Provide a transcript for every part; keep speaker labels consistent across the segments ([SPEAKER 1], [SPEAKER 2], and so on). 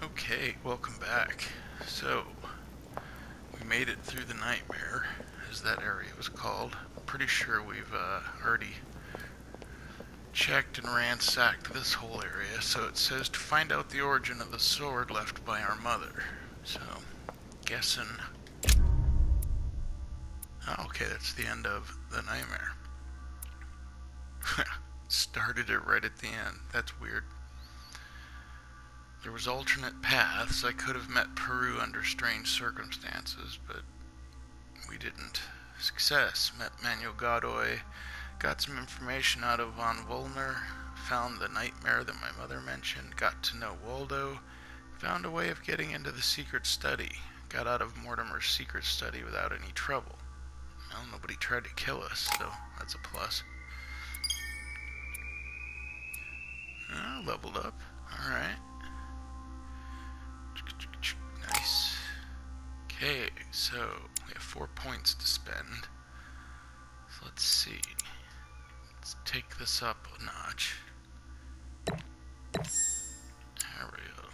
[SPEAKER 1] Okay, welcome back. So, we made it through the nightmare, as that area was called. I'm pretty sure we've already checked and ransacked this whole area. So it says to find out the origin of the sword left by our mother. So, guessing... Oh, okay, that's the end of the nightmare. Started it right at the end. That's weird. There was alternate paths. I could have met Peru under strange circumstances, but we didn't. Success. Met Manuel Godoy. Got some information out of von Wollner. Found the nightmare that my mother mentioned. Got to know Waldo. Found a way of getting into the secret study. Got out of Mortimer's secret study without any trouble. Well, nobody tried to kill us, so that's a plus. Leveled up. Alright. Nice. Okay, so we have 4 points to spend. So let's see. Let's take this up a notch. There we go.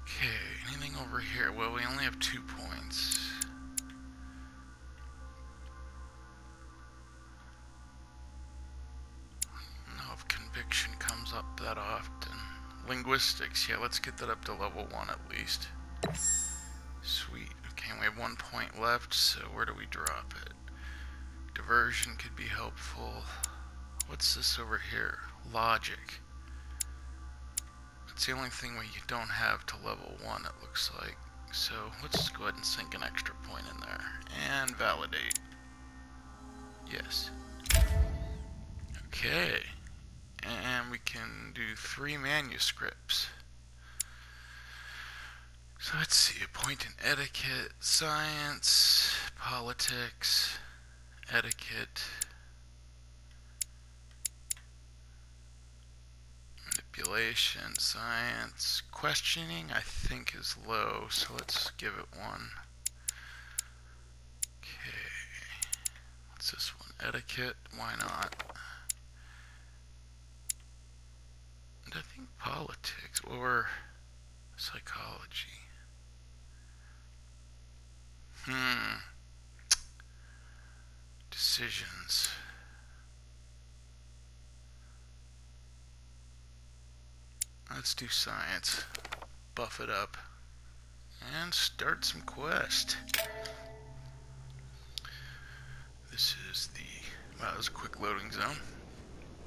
[SPEAKER 1] Okay, anything over here? Well, we only have 2 points. Conviction comes up that often. Linguistics, yeah, let's get that up to level 1 at least. Sweet. Okay, we have 1 point left, so where do we drop it? Diversion could be helpful. What's this over here? Logic. It's the only thing you don't have to level 1, it looks like. So let's go ahead and sink an extra point in there. And validate. Yes. Okay. And we can do 3 manuscripts. So let's see, a point in etiquette, science, politics, etiquette, manipulation, science, questioning I think is low, so let's give it 1. Okay, what's this one? Etiquette, why not? And I think politics or psychology. Decisions. Let's do science. Buff it up. And start some quest. This is the... Wow, that was a quick loading zone.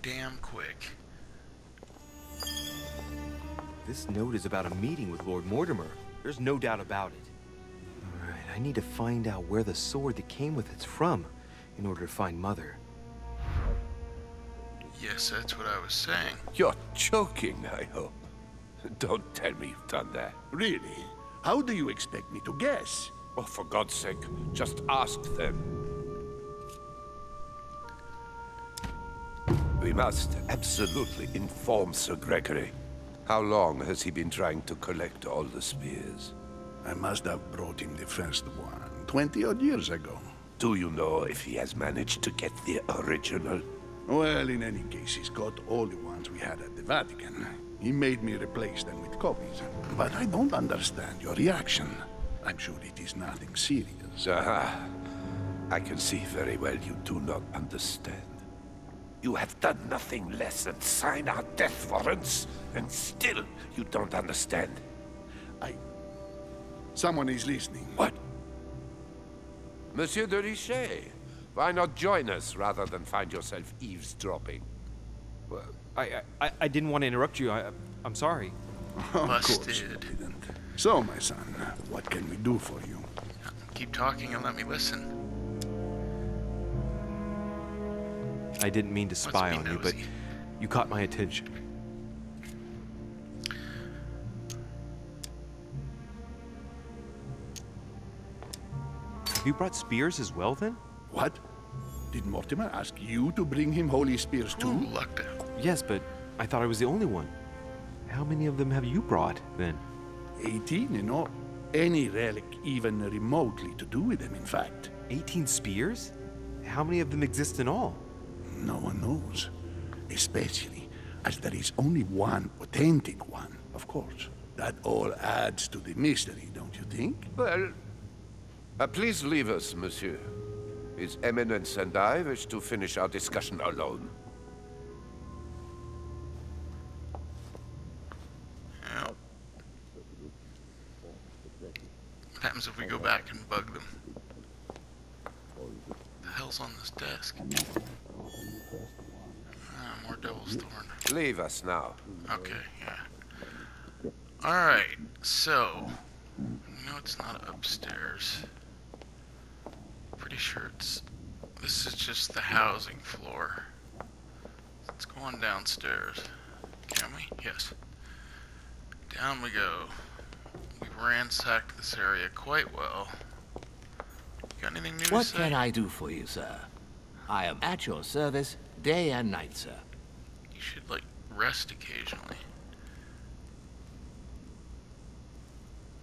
[SPEAKER 1] Damn quick.
[SPEAKER 2] This note is about a meeting with Lord Mortimer. There's no doubt about it. Alright, I need to find out where the sword that came with it's from in order to find Mother.
[SPEAKER 1] Yes, that's what I was saying.
[SPEAKER 3] You're joking, I hope. Don't tell me you've done that.
[SPEAKER 4] Really? How do you expect me to guess?
[SPEAKER 3] Oh, for God's sake, just ask them. We must absolutely inform Sir Gregory. How long has he been trying to collect all the spears?
[SPEAKER 4] I must have brought him the first one 20-odd years ago.
[SPEAKER 3] Do you know if he has managed to get the original?
[SPEAKER 4] Well, in any case, he's got all the ones we had at the Vatican. He made me replace them with copies. But I don't understand your reaction. I'm sure it is nothing serious.
[SPEAKER 3] Aha. I can see very well you do not understand. You have done nothing less than sign our death warrants, and still you don't understand.
[SPEAKER 4] Someone is listening.
[SPEAKER 3] What? Monsieur de Richet, why not join us rather than find yourself eavesdropping?
[SPEAKER 2] Well, I didn't want to interrupt you. I'm sorry.
[SPEAKER 4] Of course you didn't. So, my son, what can we do for you?
[SPEAKER 1] Keep talking and let me listen.
[SPEAKER 2] I didn't mean to spy on you, but you caught my attention. Have you brought spears as well, then?
[SPEAKER 4] What? Did Mortimer ask you to bring him holy spears too?
[SPEAKER 1] Ooh, lucked out.
[SPEAKER 2] Yes, but I thought I was the only one. How many of them have you brought, then?
[SPEAKER 4] 18 in all. Any relic even remotely to do with them, in fact.
[SPEAKER 2] 18 spears? How many of them exist in all?
[SPEAKER 4] No one knows. Especially as there is only one authentic one, a of course. That all adds to the mystery, don't you think?
[SPEAKER 3] Well, please leave us, monsieur. His Eminence and I wish to finish our discussion alone.
[SPEAKER 1] Yep. What happens if we go back and bug them? The hell's on this desk? More Devil's Thorn.
[SPEAKER 3] Leave us now.
[SPEAKER 1] Okay, yeah. Alright, so... No, it's not upstairs. Pretty sure it's... This is just the housing floor. Let's go on downstairs. Can we? Yes. Down we go. We've ransacked this area quite well. Got anything new to say?
[SPEAKER 5] What can I do for you, sir? I am at your service, day and night, sir.
[SPEAKER 1] You should, like, rest occasionally.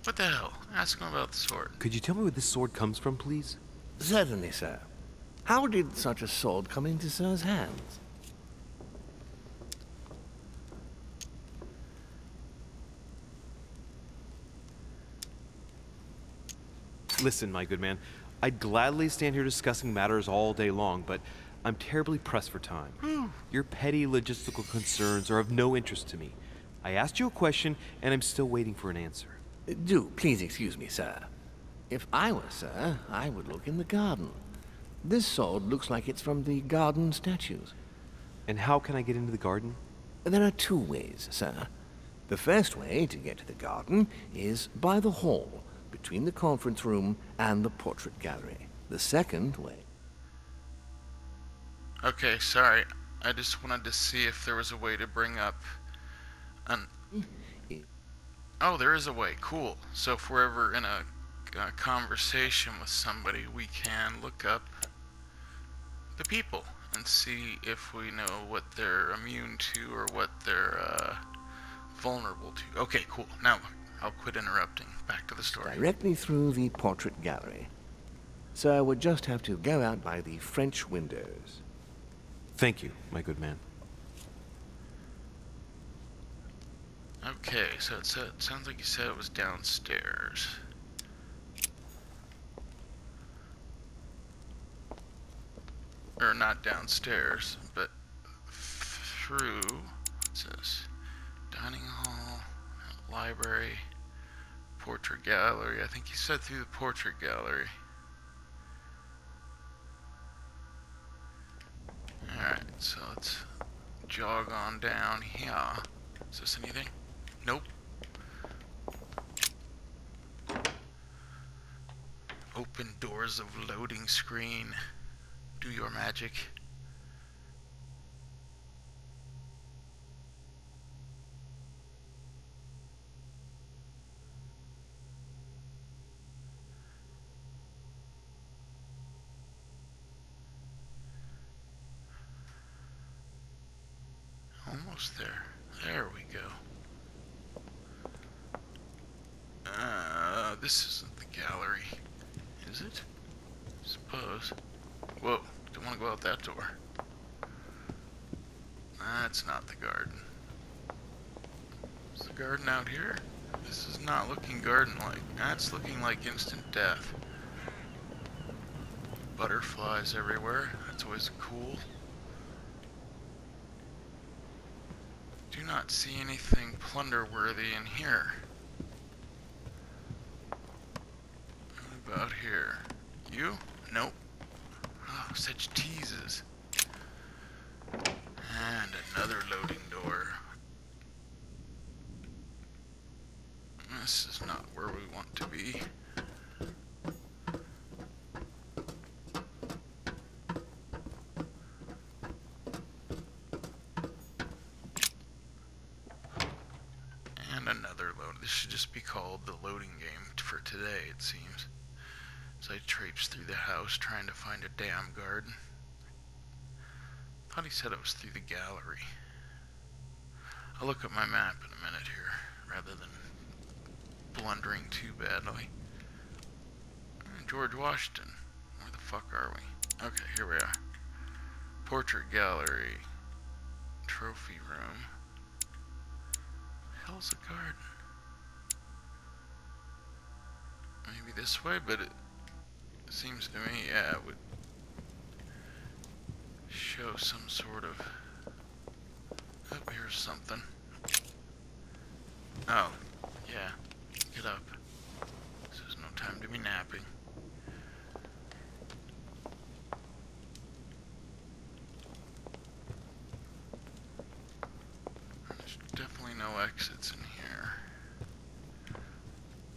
[SPEAKER 1] What the hell? Ask him about the sword.
[SPEAKER 2] Could you tell me where this sword comes from, please?
[SPEAKER 5] Certainly, sir. How did such a sword come into sir's hands?
[SPEAKER 2] Listen, my good man, I'd gladly stand here discussing matters all day long, but I'm terribly pressed for time. Your petty logistical concerns are of no interest to me. I asked you a question, and I'm still waiting for an answer.
[SPEAKER 5] Do please excuse me, sir. If I were sir, I would look in the garden. This sword looks like it's from the garden statues.
[SPEAKER 2] And how can I get into the garden?
[SPEAKER 5] There are two ways, sir. The first way to get to the garden is by the hall, between the conference room and the portrait gallery. The second way...
[SPEAKER 1] Okay, sorry. I just wanted to see if there was a way to bring up an... Oh, there is a way. Cool. So if we're ever in a conversation with somebody, we can look up the people and see if we know what they're immune to or what they're vulnerable to. Okay, cool. Now I'll quit interrupting. Back to the story.
[SPEAKER 5] Directly through the portrait gallery. Sir would just have to go out by the French windows.
[SPEAKER 2] Thank you, my good man.
[SPEAKER 1] Okay, so it sounds like you said it was downstairs. Or not downstairs, but through, what's this? Dining hall, library, portrait gallery. I think you said through the portrait gallery. Alright, so let's jog on down here. Is this anything? Nope. Open doors of loading screen. Do your magic. Almost there. There we go. This isn't the gallery, is it? Suppose. Whoa, don't want to go out that door. That's not the garden. Is the garden out here? This is not looking garden-like. That's looking like instant death. Butterflies everywhere. That's always cool. Do not see anything plunder-worthy in here. What about here? You? Nope. Oh, such teases. And another loading door. This is not where we want to be. And another load. This should just be called the loading game for today, it seems. As I traipse through the house trying to find a damn garden. Thought he said it was through the gallery. I'll look at my map in a minute here, rather than blundering too badly. George Washington. Where the fuck are we? Okay, here we are. Portrait gallery. Trophy room. hell's a garden? Maybe this way, but it seems to me, yeah, it would show some sort of... Oh, here's something. Oh, yeah. Get up. This is no time to be napping. There's definitely no exits in here.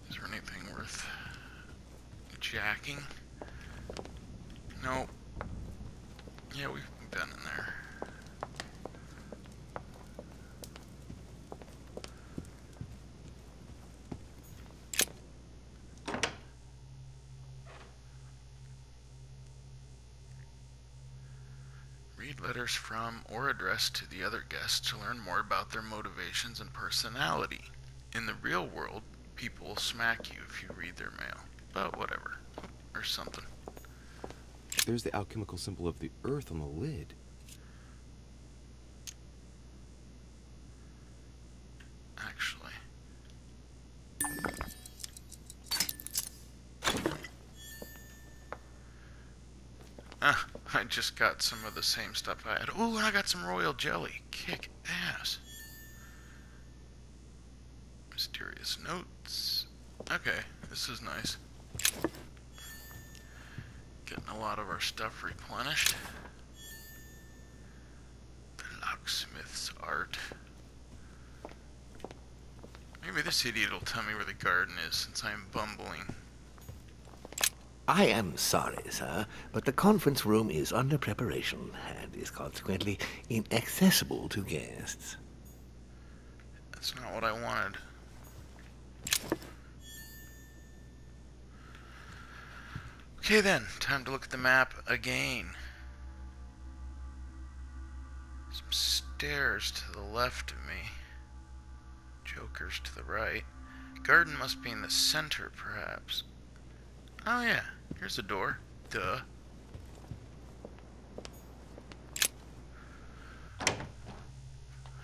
[SPEAKER 1] Is there anything worth jacking? Nope. Yeah, we've been in there. Read letters from or addressed to the other guests to learn more about their motivations and personality. In the real world, people will smack you if you read their mail. But whatever. Or something.
[SPEAKER 2] There's the alchemical symbol of the earth on the lid.
[SPEAKER 1] Actually. I just got some of the same stuff I had. Ooh, and I got some royal jelly. Kick ass. Mysterious notes. Okay, this is nice. Getting a lot of our stuff replenished. The locksmith's art. Maybe this idiot will tell me where the garden is, since I am bumbling.
[SPEAKER 5] I am sorry, sir, but the conference room is under preparation and is consequently inaccessible to guests.
[SPEAKER 1] That's not what I wanted. Okay then, time to look at the map again. Some stairs to the left of me. Jokers to the right. Garden must be in the center, perhaps. Oh yeah, here's a door. Duh. I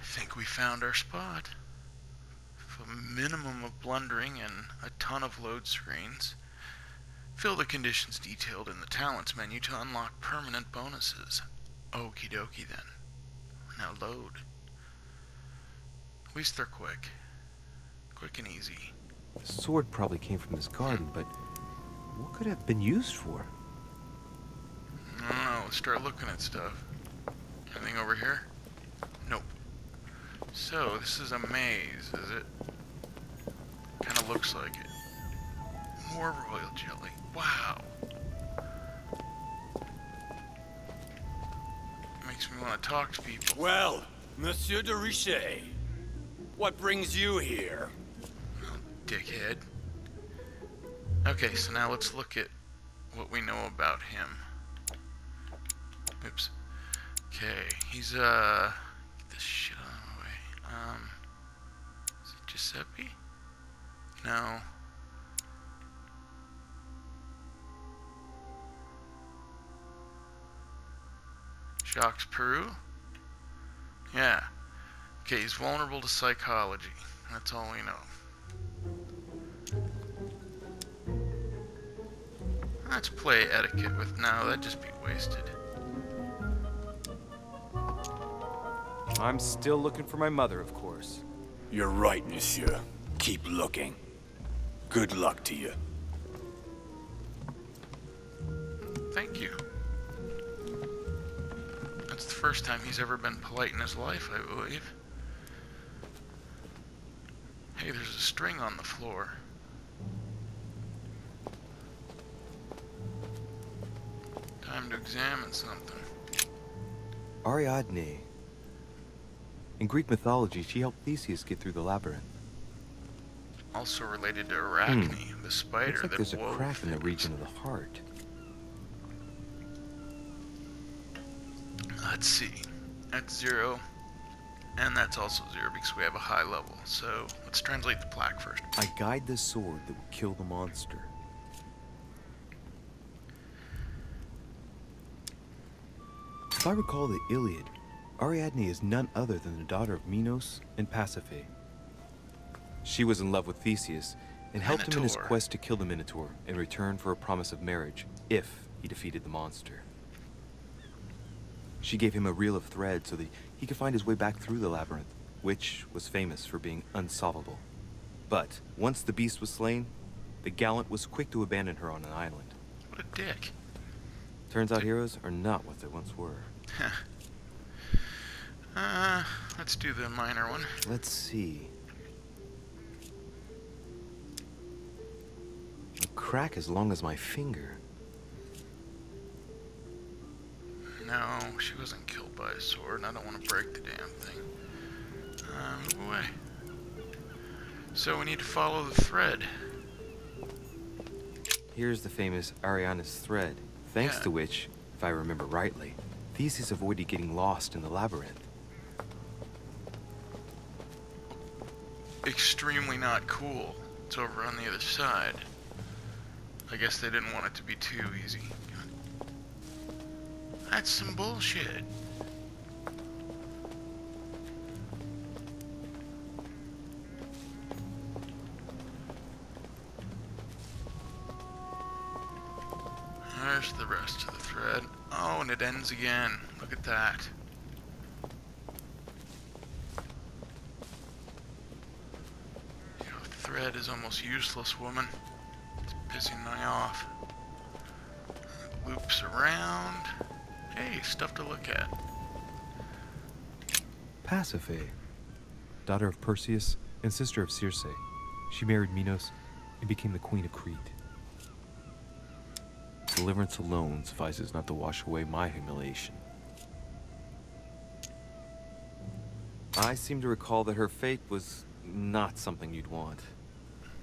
[SPEAKER 1] think we found our spot. With a minimum of blundering and a ton of load screens. Fill the conditions detailed in the talents menu to unlock permanent bonuses. Okie dokie then. Now load. At least they're quick. Quick and easy.
[SPEAKER 2] The sword probably came from this garden, but what could it have been used for?
[SPEAKER 1] I don't know, let's start looking at stuff. Anything over here? Nope. So, this is a maze, is it? Kinda looks like it. More royal jelly. Wow. Makes me want to talk to people.
[SPEAKER 6] Well, Monsieur de Richet, what brings you here?
[SPEAKER 1] Oh, dickhead. Okay, so now let's look at what we know about him. Oops. Okay, he's, get this shit out of the way. Is it Giuseppe? No. Jacques Peru? Yeah. Okay, he's vulnerable to psychology. That's all we know. Let's play etiquette with... No, that'd just be wasted.
[SPEAKER 2] I'm still looking for my mother, of course.
[SPEAKER 6] You're right, monsieur. Keep looking. Good luck to you.
[SPEAKER 1] Thank you. That's the first time he's ever been polite in his life, I believe. Hey, there's a string on the floor. Time to examine something.
[SPEAKER 2] Ariadne. In Greek mythology, she helped Theseus get through the labyrinth.
[SPEAKER 1] Also related to Arachne, the spider
[SPEAKER 2] Looks like
[SPEAKER 1] that
[SPEAKER 2] there's a
[SPEAKER 1] wove
[SPEAKER 2] crack in the
[SPEAKER 1] things.
[SPEAKER 2] region of the heart.
[SPEAKER 1] Let's see. That's 0. And that's also 0 because we have a high level. So let's translate the plaque first.
[SPEAKER 2] I guide the sword that will kill the monster. If I recall the Iliad, Ariadne is none other than the daughter of Minos and Pasiphae. She was in love with Theseus and helped him in his
[SPEAKER 1] Minotaur.
[SPEAKER 2] quest to kill the Minotaur in return for a promise of marriage if he defeated the monster. She gave him a reel of thread so that he could find his way back through the labyrinth, which was famous for being unsolvable. But once the beast was slain, the gallant was quick to abandon her on an island.
[SPEAKER 1] What a dick.
[SPEAKER 2] Turns out heroes are not what they once were.
[SPEAKER 1] Let's do the minor one.
[SPEAKER 2] Let's see. A crack as long as my finger.
[SPEAKER 1] No, she wasn't killed by a sword, and I don't want to break the damn thing. Move away. So we need to follow the thread.
[SPEAKER 2] Here's the famous Ariana's thread, thanks
[SPEAKER 1] Yeah.
[SPEAKER 2] to which, if I remember rightly, Theseus avoided getting lost in the labyrinth.
[SPEAKER 1] Extremely not cool. It's over on the other side. I guess they didn't want it to be too easy. That's some bullshit. There's the rest of the thread. Oh, and it ends again. Look at that. Your thread is almost useless, woman. It's pissing me off. It loops around. Hey, stuff to look at.
[SPEAKER 2] Pasiphae, daughter of Perseus and sister of Circe. She married Minos and became the queen of Crete. Deliverance alone suffices not to wash away my humiliation. I seem to recall that her fate was not something you'd want.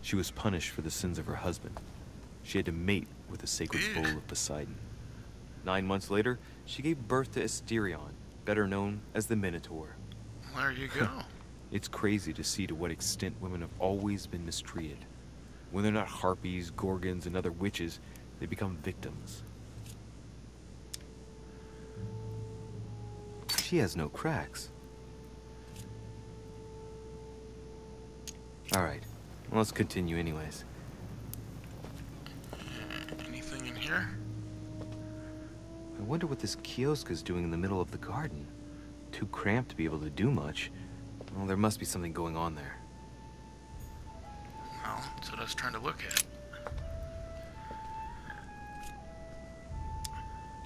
[SPEAKER 2] She was punished for the sins of her husband. She had to mate with the sacred bull of Poseidon. 9 months later, she gave birth to Asterion, better known as the Minotaur.
[SPEAKER 1] There you go.
[SPEAKER 2] It's crazy to see to what extent women have always been mistreated. When they're not harpies, gorgons, and other witches, they become victims. She has no cracks. Alright, well, let's continue anyways.
[SPEAKER 1] Anything in here?
[SPEAKER 2] I wonder what this kiosk is doing in the middle of the garden. Too cramped to be able to do much. Well, there must be something going on there.
[SPEAKER 1] Well, that's what I was trying to look at.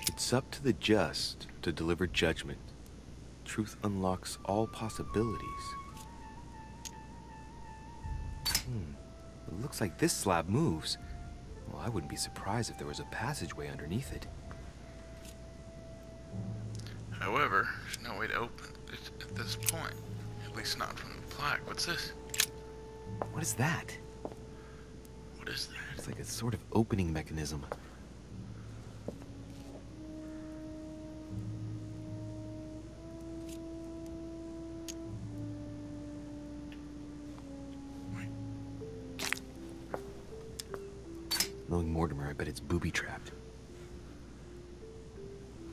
[SPEAKER 2] It's up to the just to deliver judgment. Truth unlocks all possibilities. It looks like this slab moves. Well, I wouldn't be surprised if there was a passageway underneath it.
[SPEAKER 1] However, there's no way to open it at this point. At least not from the plaque. What's this?
[SPEAKER 2] What is that?
[SPEAKER 1] What is that?
[SPEAKER 2] It's like a sort of opening mechanism.
[SPEAKER 1] Wait.
[SPEAKER 2] Knowing Mortimer, I bet it's booby-trapped.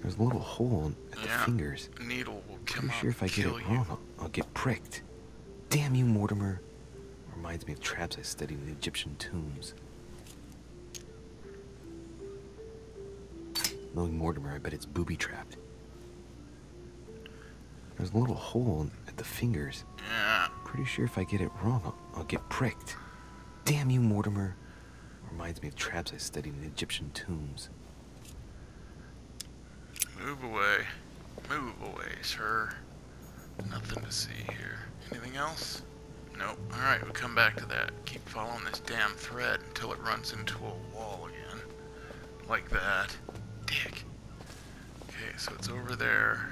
[SPEAKER 2] There's a little hole at the fingers.
[SPEAKER 1] A needle will come
[SPEAKER 2] Pretty
[SPEAKER 1] up
[SPEAKER 2] sure if I
[SPEAKER 1] and
[SPEAKER 2] get
[SPEAKER 1] kill
[SPEAKER 2] it
[SPEAKER 1] you.
[SPEAKER 2] wrong, I'll get pricked. Damn you, Mortimer. Reminds me of traps I studied in the Egyptian tombs. Knowing Mortimer, I bet it's booby-trapped. There's a little hole at the fingers.
[SPEAKER 1] Yeah.
[SPEAKER 2] Pretty sure if I get it wrong, I'll get pricked. Damn you, Mortimer. Reminds me of traps I studied in the Egyptian tombs.
[SPEAKER 1] Move away. Move away, sir. Nothing to see here. Anything else? Nope. Alright, we'll come back to that. Keep following this damn thread until it runs into a wall again. Like that. Dick. Okay, so it's over there.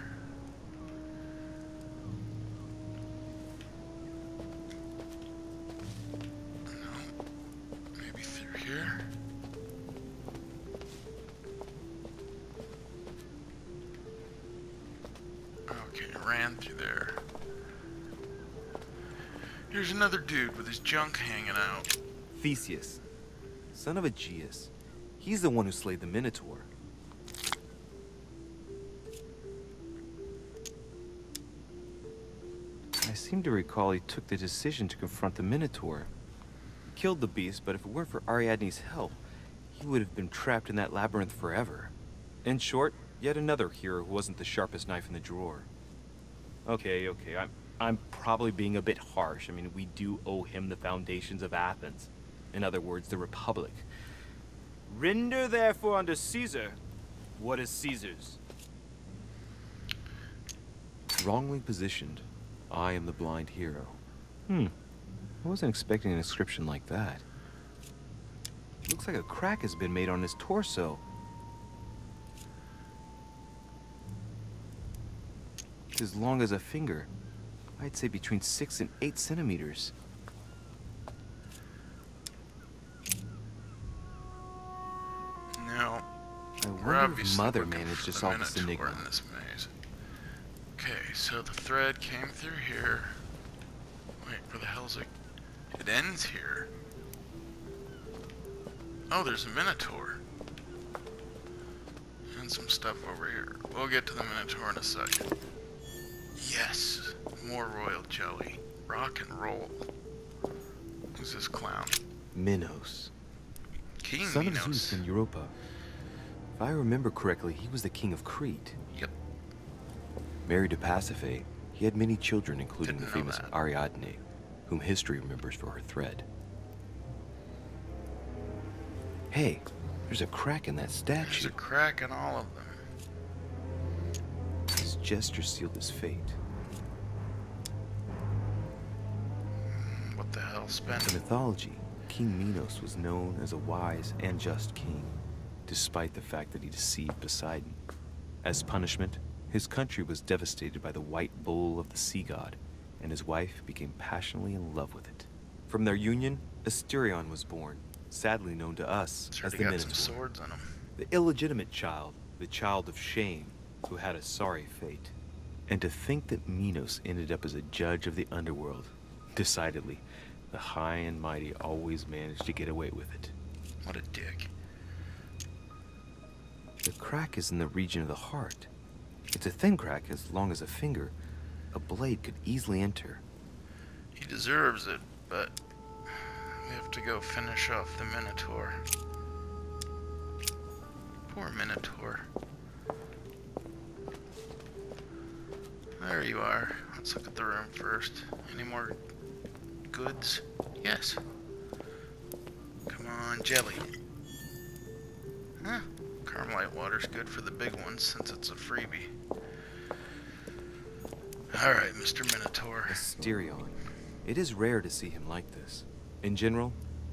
[SPEAKER 1] No. Maybe through here? Okay, it ran through there. Here's another dude with his junk hanging out.
[SPEAKER 2] Theseus, son of Aegeus. He's the one who slayed the Minotaur. I I seem to recall he took the decision to confront the Minotaur. He killed the beast, but if it weren't for Ariadne's help, he would have been trapped in that labyrinth forever. In short, yet another hero who wasn't the sharpest knife in the drawer. Okay, I'm probably being a bit harsh. I mean, we do owe him the foundations of Athens. In other words, the Republic. Render therefore unto Caesar what is Caesar's. Wrongly positioned, I am the blind hero. I wasn't expecting an inscription like that. Looks like a crack has been made on his torso. It's as long as a finger. I'd say between 6 and 8 centimeters.
[SPEAKER 1] Now,
[SPEAKER 2] I
[SPEAKER 1] we're
[SPEAKER 2] wonder if
[SPEAKER 1] obviously
[SPEAKER 2] Mother
[SPEAKER 1] looking
[SPEAKER 2] managed
[SPEAKER 1] for
[SPEAKER 2] to
[SPEAKER 1] the
[SPEAKER 2] solve this
[SPEAKER 1] Minotaur
[SPEAKER 2] enigma.
[SPEAKER 1] in this maze. Okay, so the thread came through here. Wait, where the hell's it? It ends here. Oh, there's a Minotaur. And some stuff over here. We'll get to the Minotaur in a second. Yes, more royal jelly. Rock and roll. Who's this clown?
[SPEAKER 2] Minos.
[SPEAKER 1] King
[SPEAKER 2] Son of
[SPEAKER 1] Minos.
[SPEAKER 2] Zeus in Europa. If I remember correctly, he was the king of Crete.
[SPEAKER 1] Yep.
[SPEAKER 2] Married to Pasiphae, he had many children, including
[SPEAKER 1] Didn't
[SPEAKER 2] the
[SPEAKER 1] know
[SPEAKER 2] famous
[SPEAKER 1] that.
[SPEAKER 2] Ariadne, whom history remembers for her thread. Hey, there's a crack in that
[SPEAKER 1] There's
[SPEAKER 2] statue.
[SPEAKER 1] a crack in all of them.
[SPEAKER 2] His gesture sealed his fate.
[SPEAKER 1] What the hell,
[SPEAKER 2] In
[SPEAKER 1] Spence?
[SPEAKER 2] mythology, King Minos was known as a wise and just king, despite the fact that he deceived Poseidon. As punishment, his country was devastated by the white bull of the sea god, and his wife became passionately in love with it. From their union, Asterion was born, sadly known to us
[SPEAKER 1] It's
[SPEAKER 2] as
[SPEAKER 1] already
[SPEAKER 2] the
[SPEAKER 1] got
[SPEAKER 2] Minotaur.
[SPEAKER 1] some swords in them.
[SPEAKER 2] The illegitimate child, the child of shame, who had a sorry fate. And to think that Minos ended up as a judge of the underworld. Decidedly, the high and mighty always managed to get away with it.
[SPEAKER 1] What a dick.
[SPEAKER 2] The crack is in the region of the heart. It's a thin crack as long as a finger. A blade could easily enter.
[SPEAKER 1] He deserves it, but we have to go finish off the Minotaur. Poor Minotaur. There you are. Let's look at the room first. Any more goods? Yes. Come on, jelly. Huh. Carmelite water's good for the big ones since it's a freebie. Alright, Mr. Minotaur.
[SPEAKER 2] Asterion. It is rare to see him like this. In general,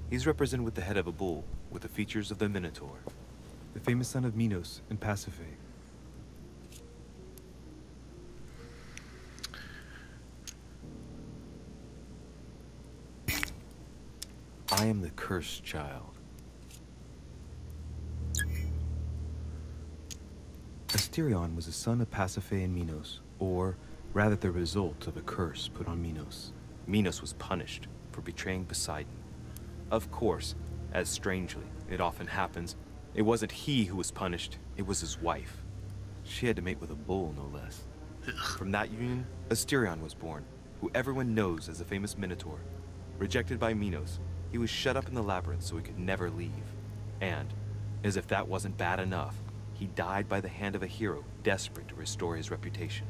[SPEAKER 2] he's represented with the head of a bull, with the features of the Minotaur. The famous son of Minos and Pasiphae. I am the cursed child. Asterion was a son of Pasiphae and Minos, or rather the result of a curse put on Minos. Minos was punished for betraying Poseidon. Of course, as strangely it often happens, it wasn't he who was punished, it was his wife. She had to mate with a bull, no less. From that union, Asterion was born, who everyone knows as the famous Minotaur. Rejected by Minos, he was shut up in the labyrinth so he could never leave. And, as if that wasn't bad enough, he died by the hand of a hero desperate to restore his reputation.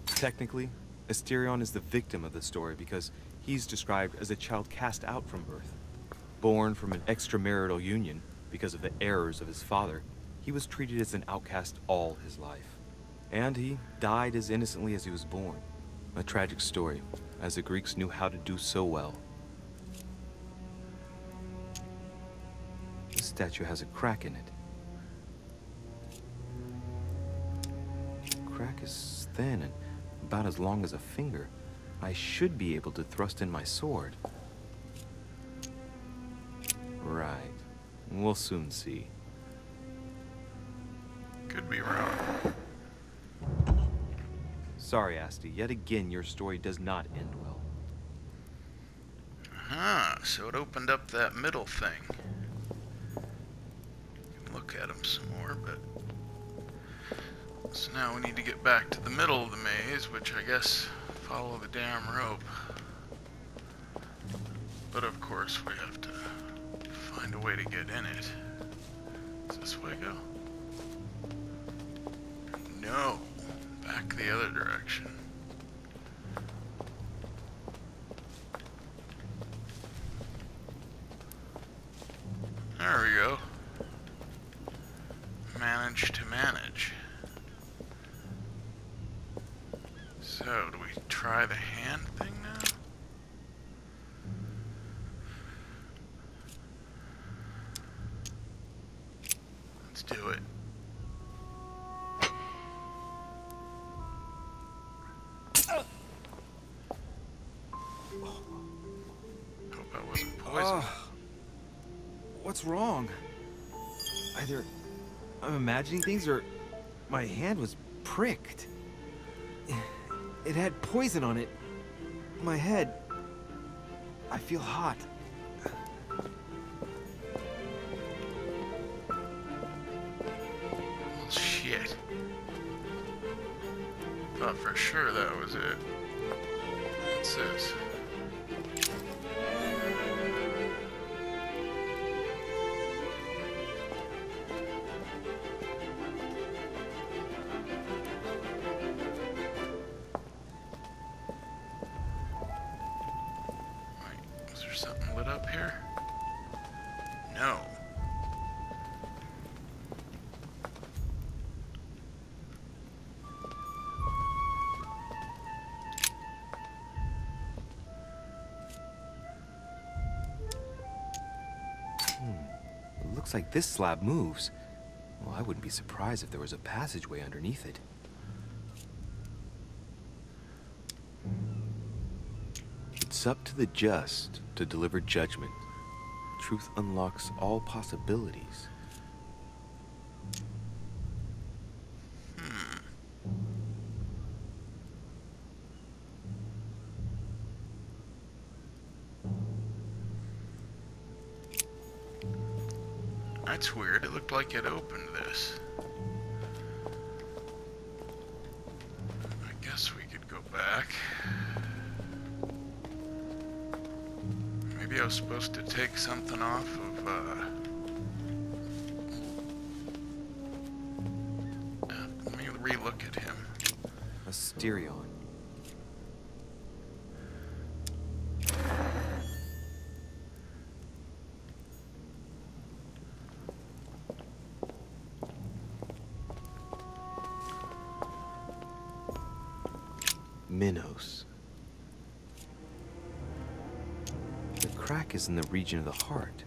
[SPEAKER 2] Technically, Asterion is the victim of the story because he's described as a child cast out from birth. Born from an extramarital union because of the errors of his father, he was treated as an outcast all his life. And he died as innocently as he was born. A tragic story, as the Greeks knew how to do so well. This statue has a crack in it. The crack is thin and about as long as a finger. I should be able to thrust in my sword. Right. We'll soon see.
[SPEAKER 1] Could be wrong.
[SPEAKER 2] Sorry, Asti. Yet again, your story does not end well.
[SPEAKER 1] So it opened up that middle thing. at him some more, but... So now we need to get back to the middle of the maze, which I guess follow the damn rope. But of course we have to find a way to get in it. Does this way go? No. Back the other direction. There we go. Manage to manage. So, do we try the hand thing now? Let's do it. Hope I wasn't poisoned.
[SPEAKER 2] What's wrong? Either I'm imagining things or my hand was pricked. It had poison on it. My head. I feel hot.
[SPEAKER 1] Well, shit. Thought for sure that was it. What's this? Wait, is there something lit up here? No.
[SPEAKER 2] It looks like this slab moves. Well, I wouldn't be surprised if there was a passageway underneath it. It's up to the just to deliver judgment. Truth unlocks all possibilities.
[SPEAKER 1] That's weird. It looked like it opened this. I guess we could go back. Maybe I was supposed to take something off of, let me re-look at him.
[SPEAKER 2] A Styrion. Minos. The crack is in the region of the heart.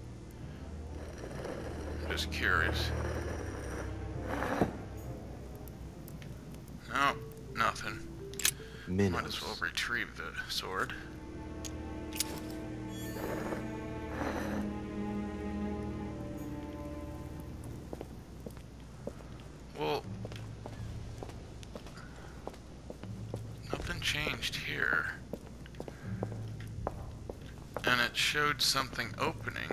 [SPEAKER 1] I'm just curious. No, nothing.
[SPEAKER 2] Minos.
[SPEAKER 1] Might as well retrieve the sword. Well, nothing changed here. And it showed something opening.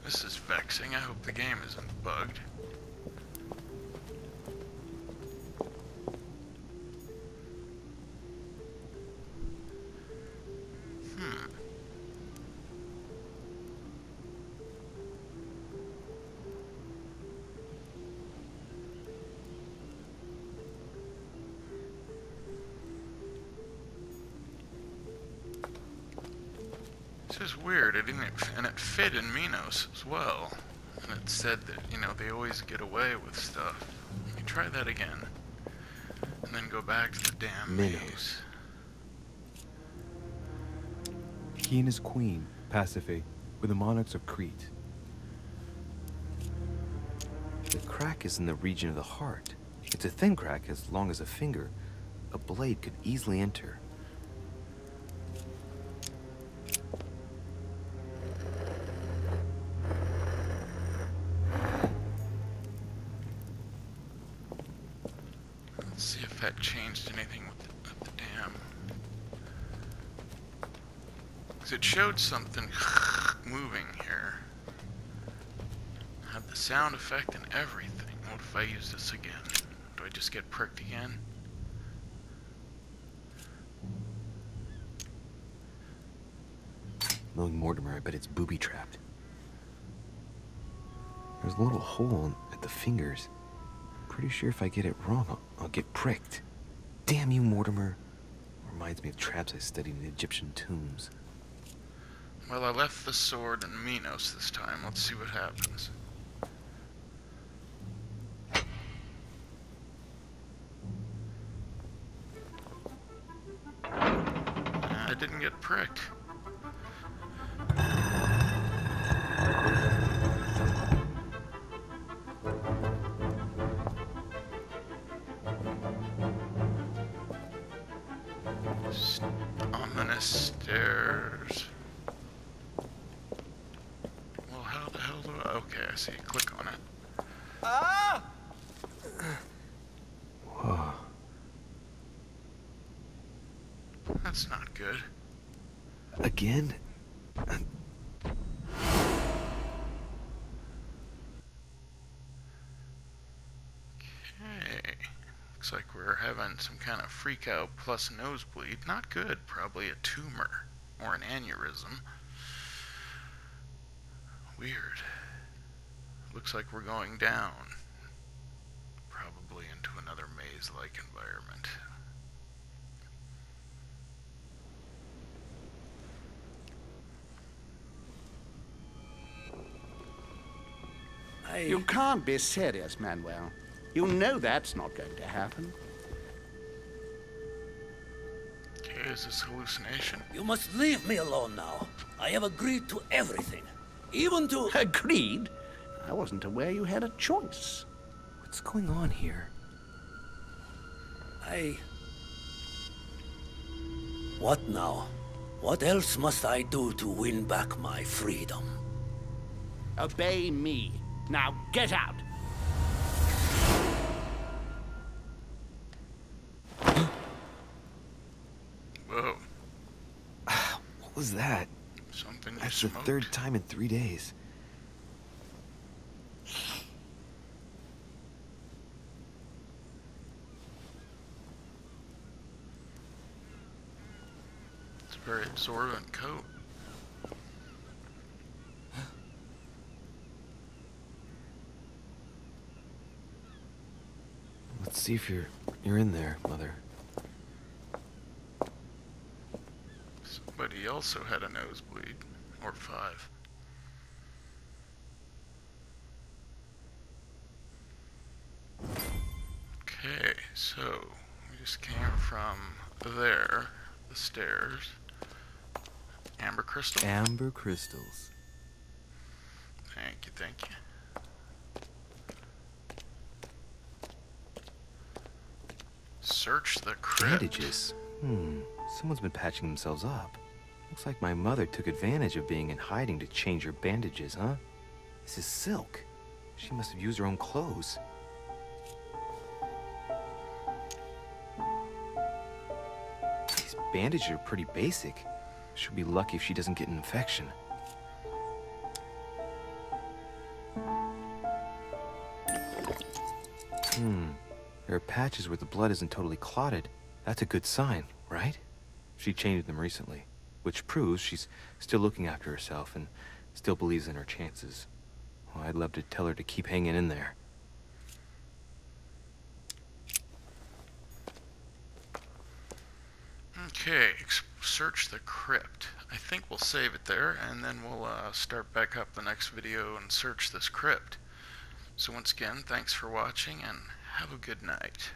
[SPEAKER 1] This is vexing. I hope the game isn't bugged. This is weird. It didn't, and it fit in Minos as well. And it said that, you know, they always get away with stuff. Let me try that again. And then go back to the damn
[SPEAKER 2] Minos.
[SPEAKER 1] maze.
[SPEAKER 2] He and his queen, Pasiphae, were the monarchs of Crete. The crack is in the region of the heart. It's a thin crack as long as a finger. A blade could easily enter.
[SPEAKER 1] Let's see if that changed anything with the damn Because it showed something moving here. Had the sound effect and everything. What if I use this again? Do I just get pricked again?
[SPEAKER 2] Knowing Mortimer, I bet it's booby-trapped. There's a little hole at the fingers. Pretty sure if I get it wrong, I'll get pricked. Damn you, Mortimer. Reminds me of traps I studied in Egyptian tombs.
[SPEAKER 1] Well, I left the sword in Minos this time. Let's see what happens. I didn't get pricked. Ominous stairs. Well, how the hell do I... Okay, I see. Click on it.
[SPEAKER 5] Ah!
[SPEAKER 2] Whoa.
[SPEAKER 1] That's not good.
[SPEAKER 2] Again?
[SPEAKER 1] Okay. Looks like we're having some kind of freak out plus nosebleed. Not good. Probably a tumor or an aneurysm. Weird. Looks like we're going down. Probably into another maze-like environment.
[SPEAKER 4] You can't be serious, Manuel. You know that's not going to happen.
[SPEAKER 1] Okay, is this hallucination?
[SPEAKER 7] You must leave me alone now. I have agreed to everything. Even to...
[SPEAKER 4] Agreed? I wasn't aware you had a choice.
[SPEAKER 2] What's going on here?
[SPEAKER 7] What now? What else must I do to win back my freedom?
[SPEAKER 4] Obey me. Now get out!
[SPEAKER 1] Whoa.
[SPEAKER 2] What was that?
[SPEAKER 1] Something you
[SPEAKER 2] That's the
[SPEAKER 1] smoked.
[SPEAKER 2] third time in 3 days.
[SPEAKER 1] It's a very absorbent coat.
[SPEAKER 2] Let's see if you're in there, Mother.
[SPEAKER 1] Somebody also had a nosebleed. Or 5. Okay, so we just came from there, the stairs. Amber crystal?
[SPEAKER 2] Amber crystals.
[SPEAKER 1] Thank you, thank you. Search the crypt.
[SPEAKER 2] Bandages. Someone's been patching themselves up. Looks like my mother took advantage of being in hiding to change her bandages, huh? This is silk. She must have used her own clothes. These bandages are pretty basic. She'll be lucky if she doesn't get an infection. There are patches where the blood isn't totally clotted. That's a good sign, right? She changed them recently, which proves she's still looking after herself and still believes in her chances. Well, I'd love to tell her to keep hanging in there.
[SPEAKER 1] Okay, search the crypt. I think we'll save it there, and then we'll start back up the next video and search this crypt. So once again, thanks for watching, and have a good night.